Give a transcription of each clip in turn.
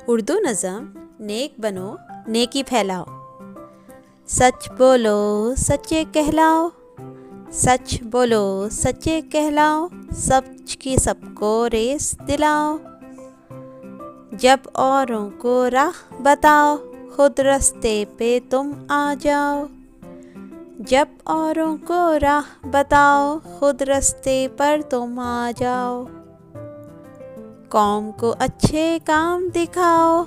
उर्दू नज़म नेक बनो नेकी फैलाओ। सच बोलो सच्चे कहलाओ, सच बोलो सच्चे कहलाओ, सच की सबको रेस दिलाओ। जब औरों को राह बताओ, खुद रास्ते पे तुम आ जाओ। जब औरों को राह बताओ, खुद रास्ते पर तुम आ जाओ। कौम को अच्छे काम दिखाओ,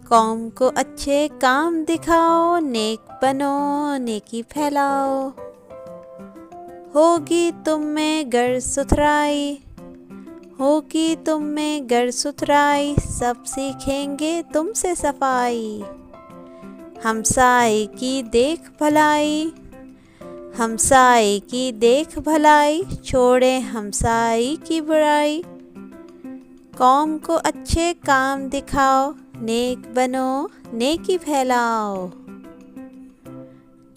कौम को अच्छे काम दिखाओ, नेक बनो नेकी फैलाओ। होगी तुम में गर सुथराई, होगी तुम में गर सुथराई, सब सीखेंगे तुमसे सफाई। हमसाए की देख भलाई, हमसाए की देख भलाई, छोड़े हमसाई की बुराई। कौम को अच्छे काम दिखाओ, नेक बनो नेकी फैलाओ।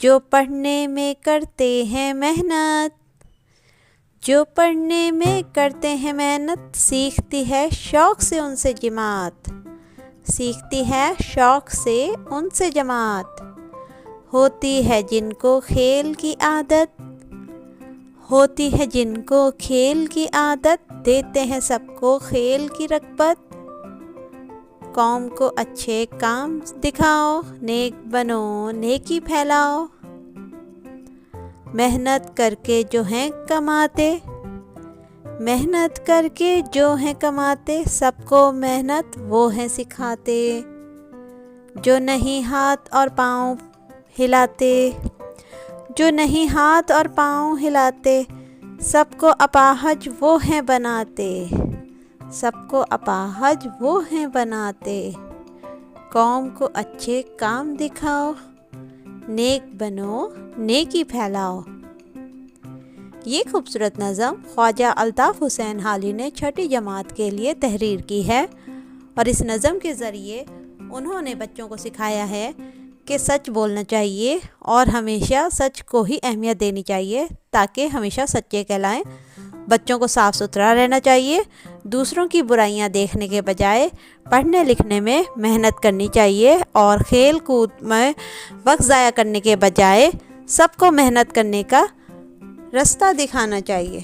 जो पढ़ने में करते हैं मेहनत, जो पढ़ने में करते हैं मेहनत, सीखती है शौक़ से उनसे जमात, सीखती है शौक़ से उनसे जमात। होती है जिनको खेल की आदत, होती है जिनको खेल की आदत, देते हैं सबको खेल की रग़बत। कौम को अच्छे काम दिखाओ, नेक बनो नेकी फैलाओ। मेहनत करके जो हैं कमाते, मेहनत करके जो हैं कमाते, सबको मेहनत वो हैं सिखाते। जो नहीं हाथ और पाँव हिलाते, जो नहीं हाथ और पाँव हिलाते, सबको अपाहज वो हैं बनाते, सबको अपाहज वो हैं बनाते। कौम को अच्छे काम दिखाओ, नेक बनो नेकी फैलाओ। ये खूबसूरत नज़म ख्वाजा अल्ताफ़ हुसैन हाली ने छठी जमात के लिए तहरीर की है और इस नज़म के ज़रिए उन्होंने बच्चों को सिखाया है कि सच बोलना चाहिए और हमेशा सच को ही अहमियत देनी चाहिए ताकि हमेशा सच्चे कहलाएं। बच्चों को साफ़ सुथरा रहना चाहिए, दूसरों की बुराइयां देखने के बजाय पढ़ने लिखने में मेहनत करनी चाहिए और खेल कूद में वक्त ज़ाया करने के बजाय सबको मेहनत करने का रास्ता दिखाना चाहिए।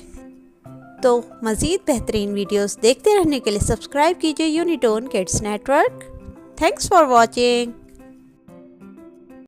तो मज़ीद बेहतरीन वीडियोस देखते रहने के लिए सब्सक्राइब कीजिए Unitone kids network. Thanks for watching.